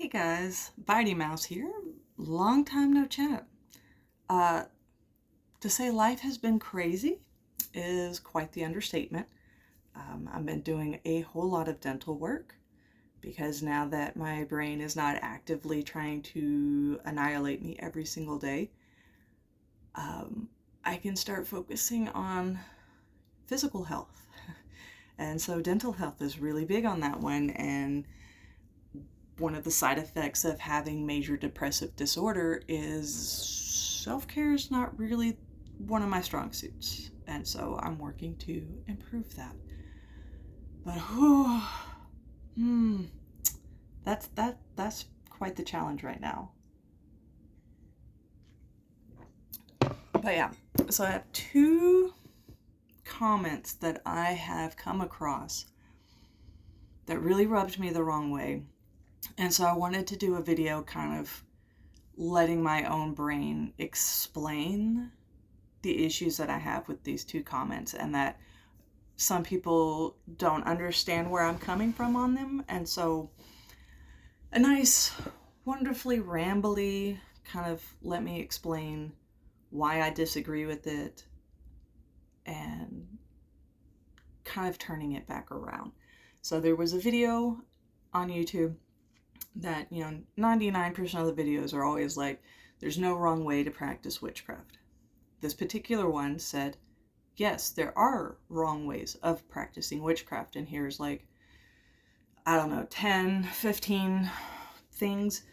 Hey guys, Bitey Mouse here. Long time no chat. Uh, to say life has been crazy is quite the understatement. I've been doing a whole lot of dental work because now that my brain is not actively trying to annihilate me every single day, I can start focusing on physical health. And so dental health is really big on that one. And one of the side effects of having major depressive disorder is self-care is not really one of my strong suits. And so I'm working to improve that. But that's quite the challenge right now. But yeah, so I have two comments that I have come across that really rubbed me the wrong way. And so I wanted to do a video kind of letting my own brain explain the issues that I have with these two comments, and that some people don't understand where I'm coming from on them. And so a nice, wonderfully rambly kind of let me explain why I disagree with it and kind of turning it back around. So there was a video on YouTube that, 99% of the videos are always like, there's no wrong way to practice witchcraft. This particular one said, yes, there are wrong ways of practicing witchcraft. And here's like, I don't know, 10, 15 things.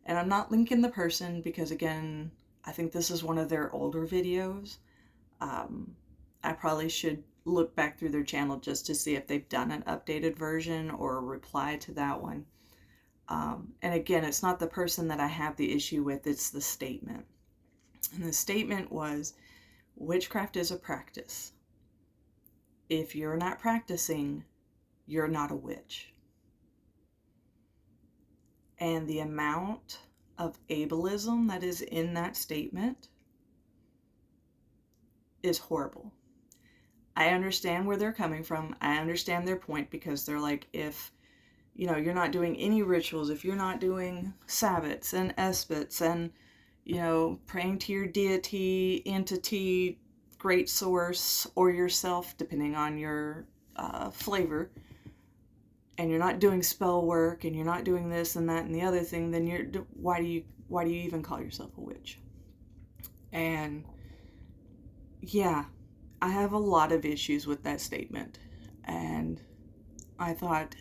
And I'm not linking the person because, again, I think this is one of their older videos. I probably should look back through their channel just to see if they've done an updated version or a reply to that one. And again, it's not the person that I have the issue with, it's the statement. And the statement was, witchcraft is a practice. If you're not practicing, you're not a witch. And the amount of ableism that is in that statement is horrible. I understand where they're coming from. I understand their point, because they're like, if you're not doing any rituals, if you're not doing sabbats and esbats and, praying to your deity, entity, great source, or yourself, depending on your flavor, and you're not doing spell work, and you're not doing this and that and the other thing, then why do you even call yourself a witch? And yeah, I have a lot of issues with that statement. And I thought,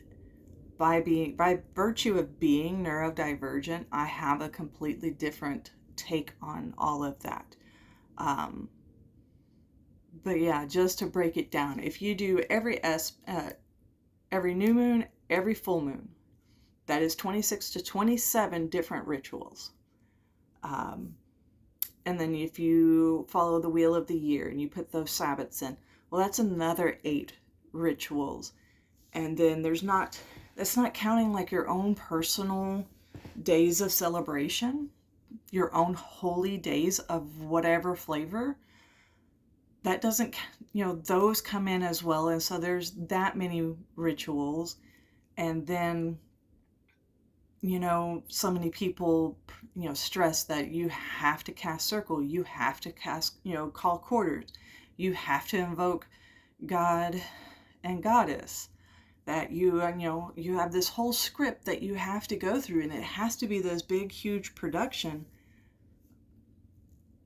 by virtue of being neurodivergent, I have a completely different take on all of that. But yeah, just to break it down, if you do every new moon, every full moon, that is 26 to 27 different rituals. And then if you follow the wheel of the year and you put those sabbats in, well, that's another 8 rituals. And then that's not counting like your own personal days of celebration, your own holy days of whatever flavor. That doesn't, those come in as well. And so there's that many rituals. And then, so many people, stress that you have to cast circle, you have to cast, call quarters, you have to invoke God and Goddess, that you have this whole script that you have to go through, and it has to be this big, huge production.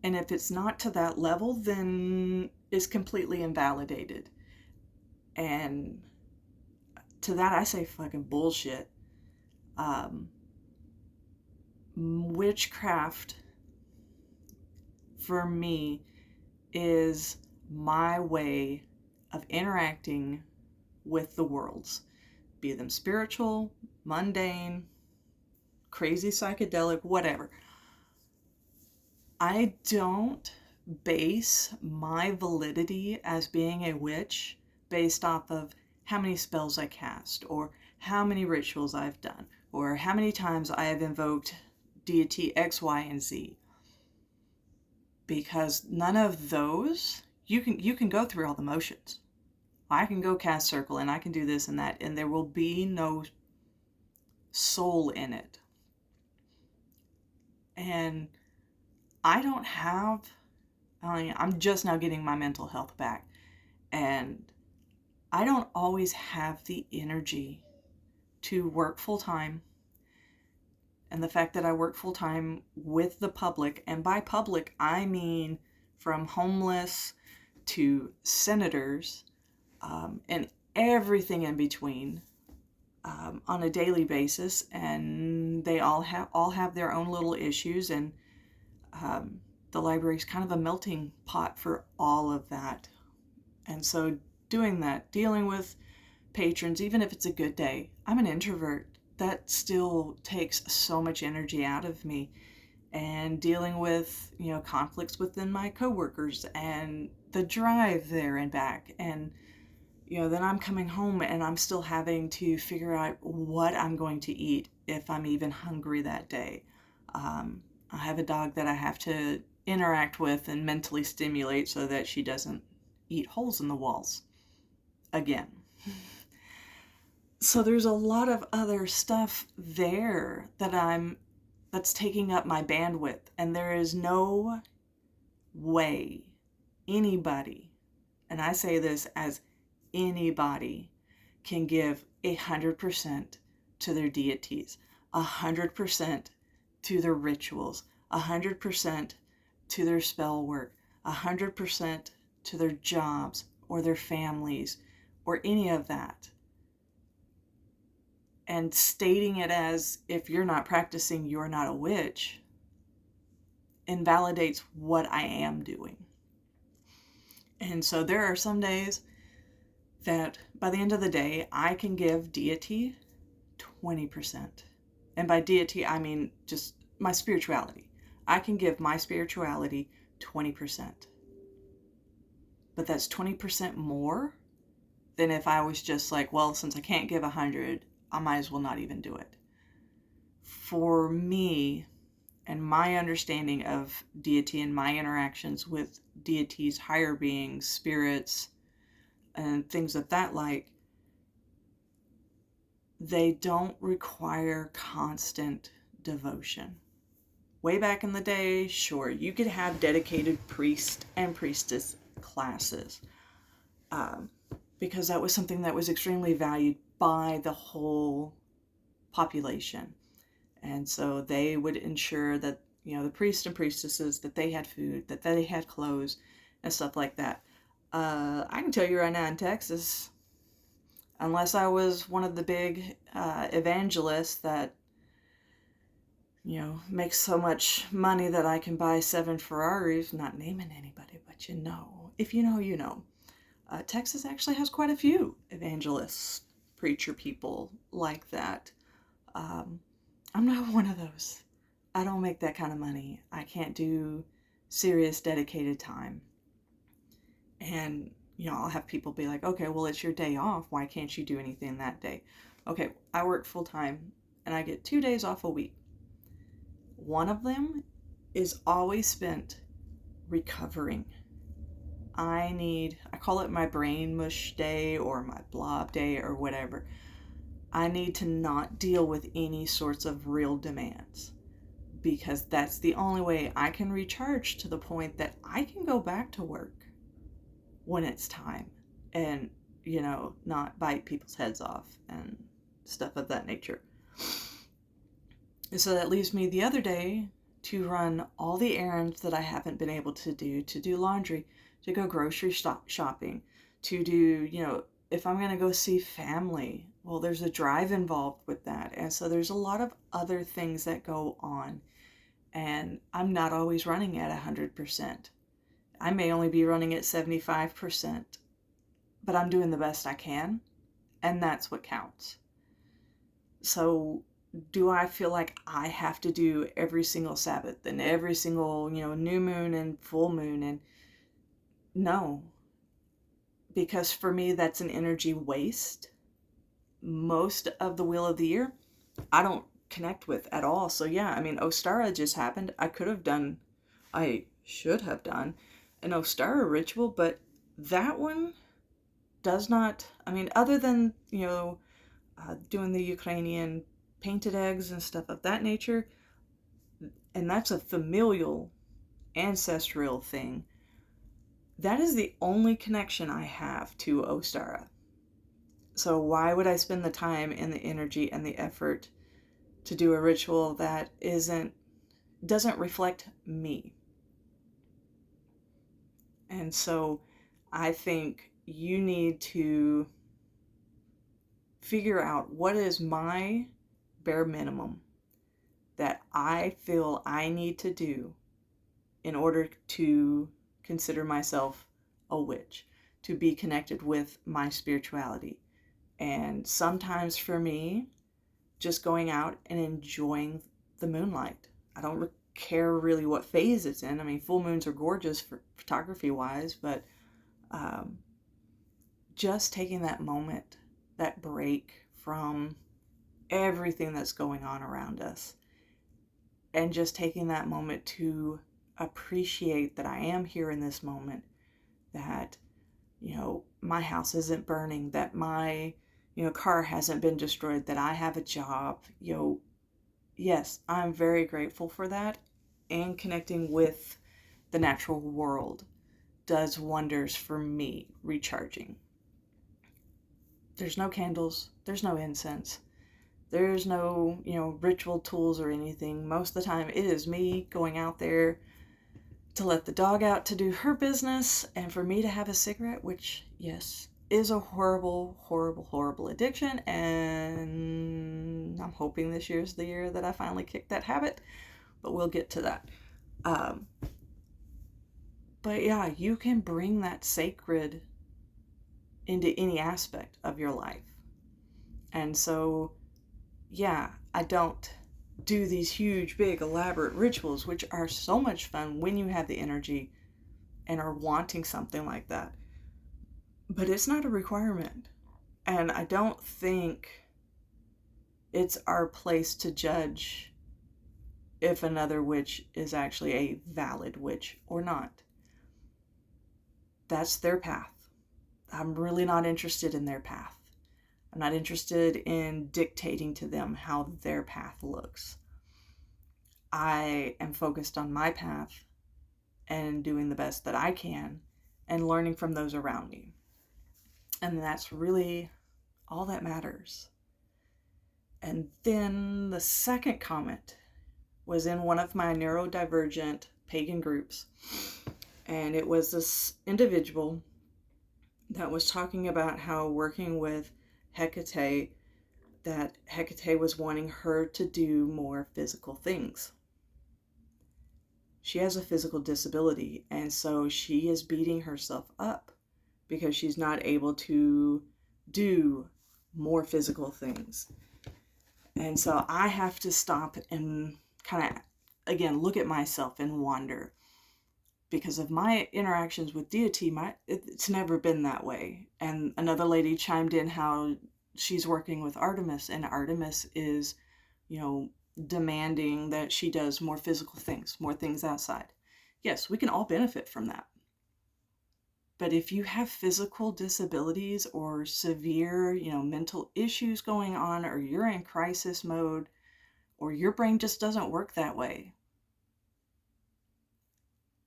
And if it's not to that level, then it's completely invalidated. And to that, I say fucking bullshit. Witchcraft, for me, is my way of interacting with the worlds, be them spiritual, mundane, crazy, psychedelic, whatever. I don't base my validity as being a witch based off of how many spells I cast, or how many rituals I've done, or how many times I have invoked deity X, Y, and Z. Because none of those, you can go through all the motions. I can go cast circle and I can do this and that, and there will be no soul in it. And I don't have, I'm just now getting my mental health back. And I don't always have the energy to work full time. And the fact that I work full time with the public, and by public, I mean from homeless to senators, and everything in between, on a daily basis, and they all have their own little issues, and the library is kind of a melting pot for all of that. And so doing that, dealing with patrons, even if it's a good day, I'm an introvert. That still takes so much energy out of me. And dealing with, conflicts within my coworkers and the drive there and back. And, then I'm coming home and I'm still having to figure out what I'm going to eat if I'm even hungry that day. I have a dog that I have to interact with and mentally stimulate so that she doesn't eat holes in the walls again. So there's a lot of other stuff there that's taking up my bandwidth, and there is no way anybody, and I say this as anybody, can give 100% to their deities, 100% to their rituals, 100% to their spell work, 100% to their jobs or their families or any of that. And stating it as if you're not practicing, you're not a witch, invalidates what I am doing. And so there are some days that by the end of the day, I can give deity 20%. And by deity, I mean just my spirituality. I can give my spirituality 20%. But that's 20% more than if I was just like, well, since I can't give 100, I might as well not even do it. For me, and my understanding of deity and my interactions with deities, higher beings, spirits, and things of that like, they don't require constant devotion. Way back in the day, sure, you could have dedicated priest and priestess classes, because that was something that was extremely valued by the whole population. And so they would ensure that, the priests and priestesses, that they had food, that they had clothes, and stuff like that. I can tell you right now in Texas, unless I was one of the big evangelists that, makes so much money that I can buy 7 Ferraris, not naming anybody, but if you know, you know. Texas actually has quite a few evangelists, preacher people like that. I'm not one of those. I don't make that kind of money. I can't do serious dedicated time. And, I'll have people be like, okay, well, it's your day off. Why can't you do anything that day? Okay, I work full time and I get 2 days off a week. One of them is always spent recovering. I call it my brain mush day or my blob day or whatever. I need to not deal with any sorts of real demands, because that's the only way I can recharge to the point that I can go back to work when it's time and, not bite people's heads off and stuff of that nature. And so that leaves me the other day to run all the errands that I haven't been able to do laundry, to go grocery shopping, to do, if I'm going to go see family, well, there's a drive involved with that. And so there's a lot of other things that go on. And I'm not always running at 100%. I may only be running at 75%, but I'm doing the best I can. And that's what counts. So do I feel like I have to do every single Sabbath and every single, new moon and full moon? And no, because for me, that's an energy waste. Most of the wheel of the year, I don't connect with at all. So yeah, Ostara just happened. I should have done an Ostara ritual, but that one does not, other than, doing the Ukrainian painted eggs and stuff of that nature, and that's a familial, ancestral thing. That is the only connection I have to Ostara. So why would I spend the time and the energy and the effort to do a ritual that doesn't reflect me? And so I think you need to figure out what is my bare minimum that I feel I need to do in order to consider myself a witch, to be connected with my spirituality. And sometimes for me, just going out and enjoying the moonlight. I don't care really what phase it's in. I mean, full moons are gorgeous for photography wise, but just taking that moment, that break from everything that's going on around us, and just taking that moment to appreciate that I am here in this moment, that, my house isn't burning, that my, car hasn't been destroyed, that I have a job, yes, I'm very grateful for that. And connecting with the natural world does wonders for me, recharging. There's no candles, there's no incense, there's no, ritual tools or anything. Most of the time it is me going out there to let the dog out to do her business and for me to have a cigarette, which, yes, is a horrible, horrible, horrible addiction. And I'm hoping this year's the year that I finally kick that habit, but we'll get to that. But yeah, you can bring that sacred into any aspect of your life. And so, yeah, I don't do these huge, big, elaborate rituals, which are so much fun when you have the energy and are wanting something like that. But it's not a requirement. And I don't think it's our place to judge if another witch is actually a valid witch or not. That's their path. I'm really not interested in their path. I'm not interested in dictating to them how their path looks. I am focused on my path and doing the best that I can and learning from those around me. And that's really all that matters. And then the second comment was in one of my neurodivergent pagan groups. And it was this individual that was talking about how working with Hecate, that Hecate was wanting her to do more physical things. She has a physical disability, and so she is beating herself up because she's not able to do more physical things. And so I have to stop and kind of, again, look at myself and wonder. Because of my interactions with deity, it's never been that way. And another lady chimed in how she's working with Artemis, and Artemis is, demanding that she does more physical things, more things outside. Yes, we can all benefit from that. But if you have physical disabilities or severe, mental issues going on, or you're in crisis mode, or your brain just doesn't work that way,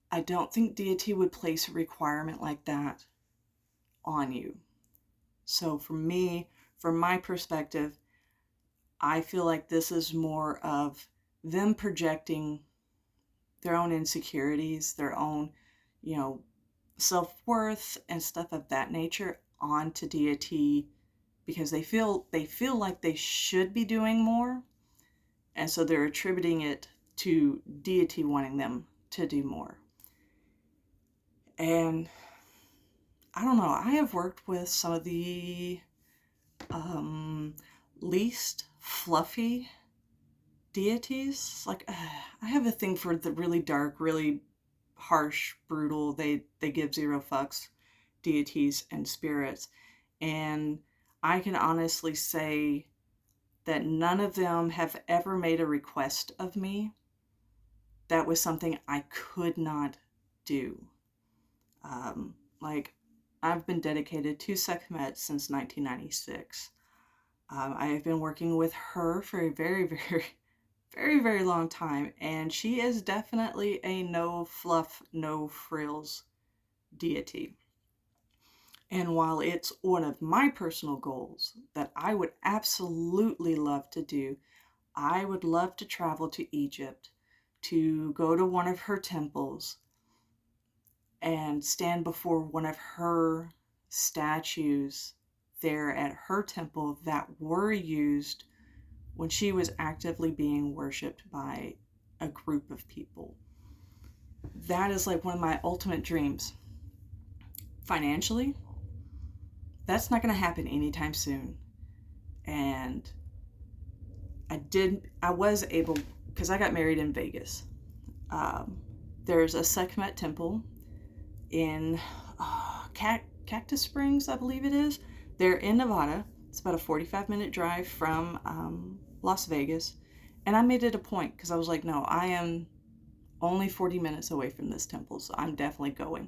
I don't think deity would place a requirement like that on you. So for me, from my perspective, I feel like this is more of them projecting their own insecurities, their own, self-worth and stuff of that nature onto deity because they feel like they should be doing more. And so they're attributing it to deity wanting them to do more. And I don't know, I have worked with some of the least fluffy deities. Like, I have a thing for the really dark, really harsh, brutal, they give zero fucks deities and spirits. And I can honestly say that none of them have ever made a request of me that was something I could not do. Like, I've been dedicated to Sekhmet since 1996. I have been working with her for a very, very, very, very long time. And she is definitely a no fluff, no frills deity. And while it's one of my personal goals that I would absolutely love to do, I would love to travel to Egypt, to go to one of her temples and stand before one of her statues there at her temple that were used when she was actively being worshipped by a group of people. That is like one of my ultimate dreams. Financially, that's not going to happen anytime soon. And I was able, because I got married in Vegas. There's a Sekhmet temple in Cactus Springs, I believe it is. They're in Nevada. It's about a 45-minute drive from Las Vegas. And I made it a point because I was like, no, I am only 40 minutes away from this temple, so I'm definitely going.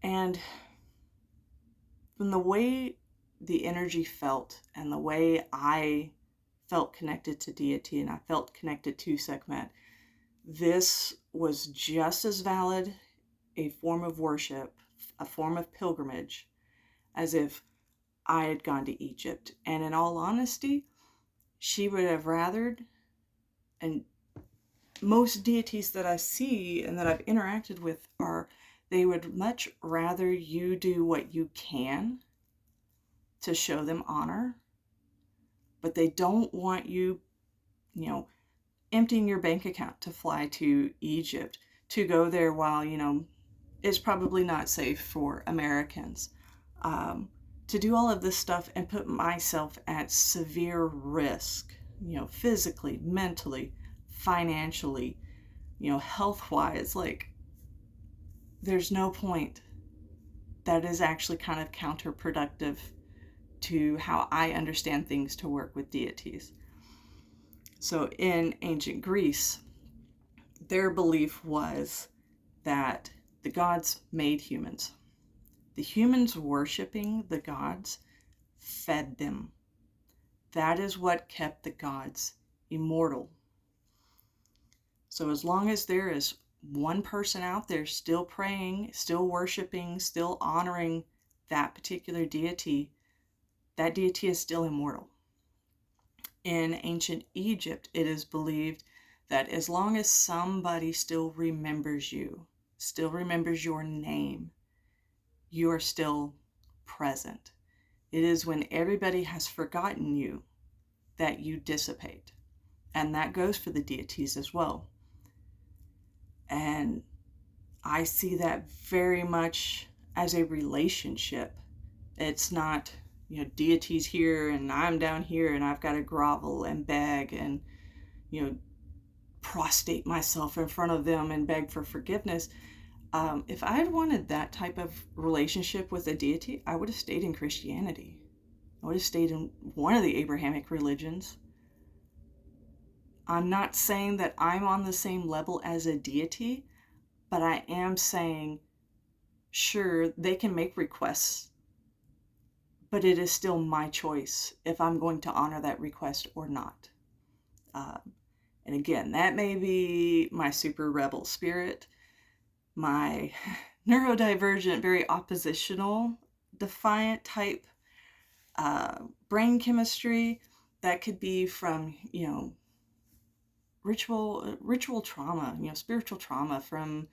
And from the way the energy felt and the way I felt connected to deity and I felt connected to Sekhmet, this was just as valid a form of worship, a form of pilgrimage, as if I had gone to Egypt. And in all honesty, she would have rathered, and most deities that I see and that I've interacted with they would much rather you do what you can to show them honor, but they don't want you, emptying your bank account to fly to Egypt, to go there while, it's probably not safe for Americans. To do all of this stuff and put myself at severe risk, physically, mentally, financially, health-wise, like, there's no point. That is actually kind of counterproductive to how I understand things to work with deities. So in ancient Greece, their belief was that the gods made humans. The humans worshiping the gods fed them. That is what kept the gods immortal. So as long as there is one person out there still praying, still worshiping, still honoring that particular deity, that deity is still immortal. In ancient Egypt, it is believed that as long as somebody still remembers you, still remembers your name, you are still present. It is when everybody has forgotten you that you dissipate. And that goes for the deities as well. And I see that very much as a relationship. It's not, deities here and I'm down here and I've got to grovel and beg and, prostrate myself in front of them and beg for forgiveness. If I had wanted that type of relationship with a deity, I would have stayed in Christianity. I would have stayed in one of the Abrahamic religions. I'm not saying that I'm on the same level as a deity, but I am saying, sure, they can make requests, but it is still my choice if I'm going to honor that request or not. And again, that may be my super rebel spirit, my neurodivergent, very oppositional, defiant type brain chemistry. That could be from, ritual trauma, spiritual trauma from,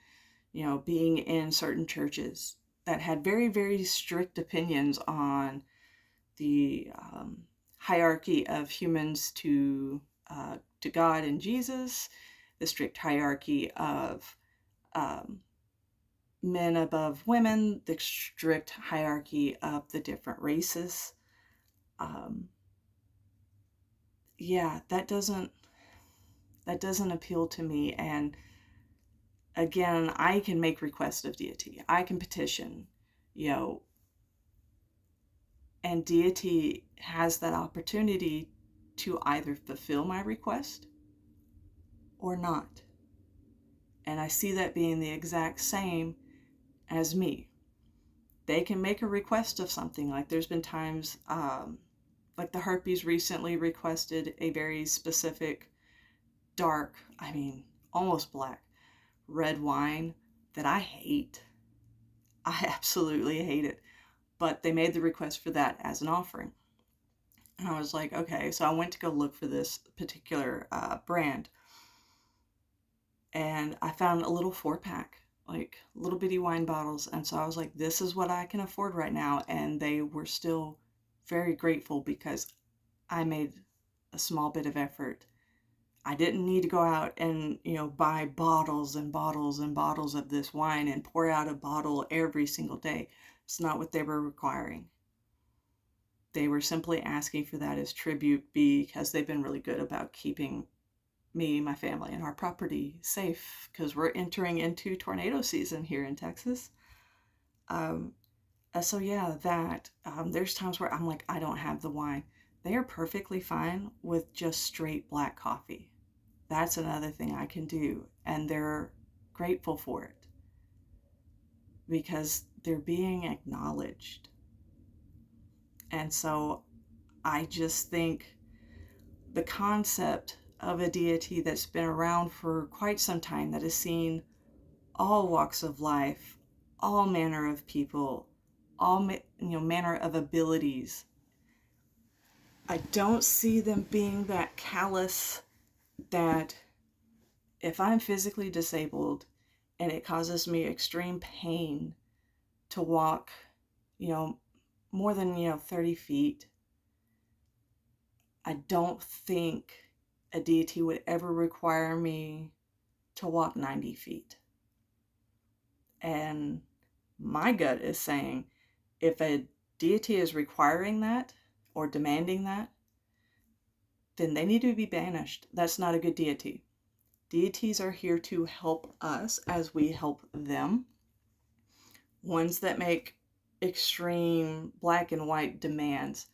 being in certain churches that had very, very strict opinions on the hierarchy of humans to God and Jesus, the strict hierarchy of men above women, the strict hierarchy of the different races. That doesn't appeal to me. And again, I can make requests of deity. I can petition, and deity has that opportunity to either fulfill my request or not. And I see that being the exact same as me. They can make a request of something. Like there's been times Like the Harpies recently requested a very specific dark, I mean, almost black, red wine that I hate. I absolutely hate it. But they made the request for that as an offering. And I was like, okay. So I went to go look for this particular brand. And I found a little 4-pack, like little bitty wine bottles. And so I was like, this is what I can afford right now. And they were still very grateful because I made a small bit of effort. I didn't need to go out and, buy bottles and bottles and bottles of this wine and pour out a bottle every single day. It's not what they were requiring. They were simply asking for that as tribute because they've been really good about keeping me, my family, and our property safe because we're entering into tornado season here in Texas. So yeah, there's times where I'm like, I don't have the wine. They are perfectly fine with just straight black coffee. That's another thing I can do. And they're grateful for it because they're being acknowledged. And so I just think the concept of a deity that's been around for quite some time, that has seen all walks of life, all manner of people, all manner of abilities. I don't see them being that callous that if I'm physically disabled and it causes me extreme pain to walk, more than, 30 feet, I don't think a deity would ever require me to walk 90 feet. And my gut is saying if a deity is requiring that or demanding that, then they need to be banished. That's not a good deity. Deities are here to help us as we help them. Ones that make extreme black and white demands,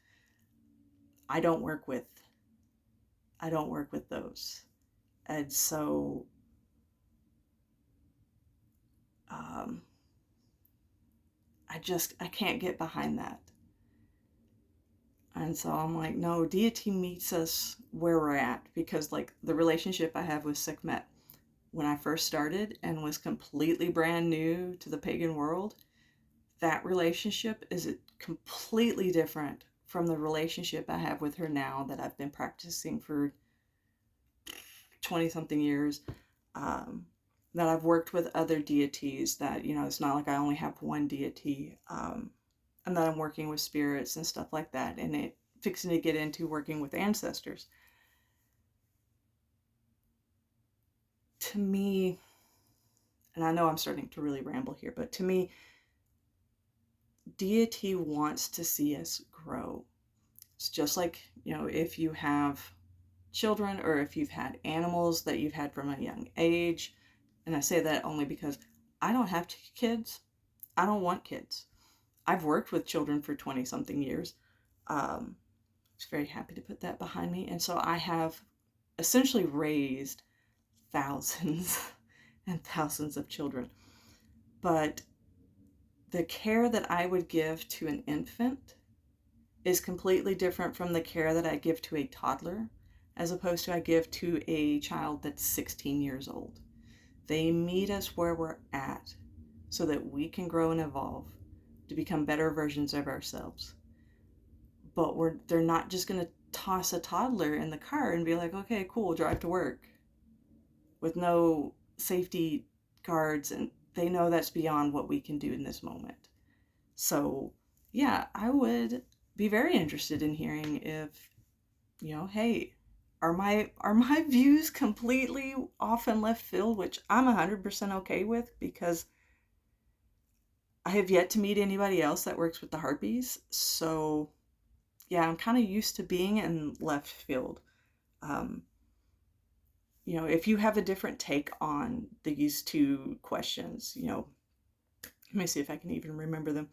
I don't work with. I don't work with those. And so I can't get behind that. And so I'm like, no, deity meets us where we're at, because like the relationship I have with Sekhmet, when I first started and was completely brand new to the pagan world, that relationship is completely different from the relationship I have with her now that I've been practicing for 20 something years. That I've worked with other deities, that, it's not like I only have one deity, and that I'm working with spirits and stuff like that, and it fixing to get into working with ancestors. To me, and I know I'm starting to really ramble here, but to me, deity wants to see us grow. It's just like, if you have children or if you've had animals that you've had from a young age. And I say that only because I don't have kids. I don't want kids. I've worked with children for 20 something years. I was very happy to put that behind me. And so I have essentially raised thousands and thousands of children. But the care that I would give to an infant is completely different from the care that I give to a toddler, as opposed to I give to a child that's 16 years old. They meet us where we're at so that we can grow and evolve to become better versions of ourselves. But they're not just going to toss a toddler in the car and be like, okay, cool, drive to work, with no safety guards, and they know that's beyond what we can do in this moment. So yeah, I would be very interested in hearing if, hey, are my views completely off in left field, which I'm 100% okay with, because I have yet to meet anybody else that works with the Harpies. So yeah, I'm kind of used to being in left field. If you have a different take on these two questions, let me see if I can even remember them,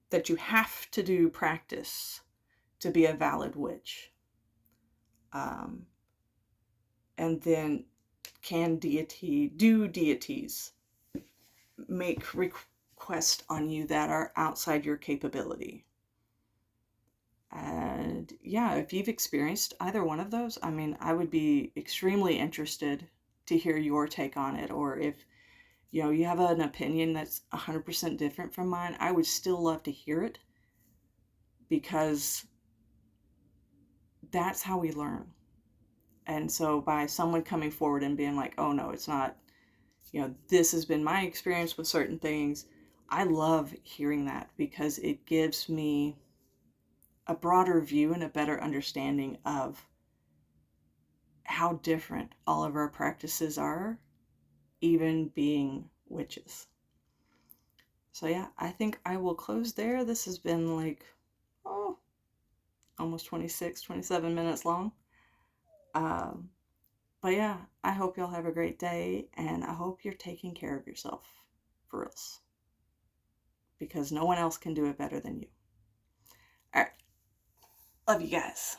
that you have to do practice to be a valid witch. And then can deities make requests on you that are outside your capability? And yeah, if you've experienced either one of those, I mean, I would be extremely interested to hear your take on it. Or if, you have an opinion that's 100% different from mine, I would still love to hear it, because that's how we learn. And so by someone coming forward and being like, oh no, it's not, this has been my experience with certain things, I love hearing that, because it gives me a broader view and a better understanding of how different all of our practices are, even being witches. So yeah, I think I will close there. This has been like, almost 26, 27 minutes long. But yeah, I hope y'all have a great day, and I hope you're taking care of yourself, for reals, because no one else can do it better than you. All right. Love you guys.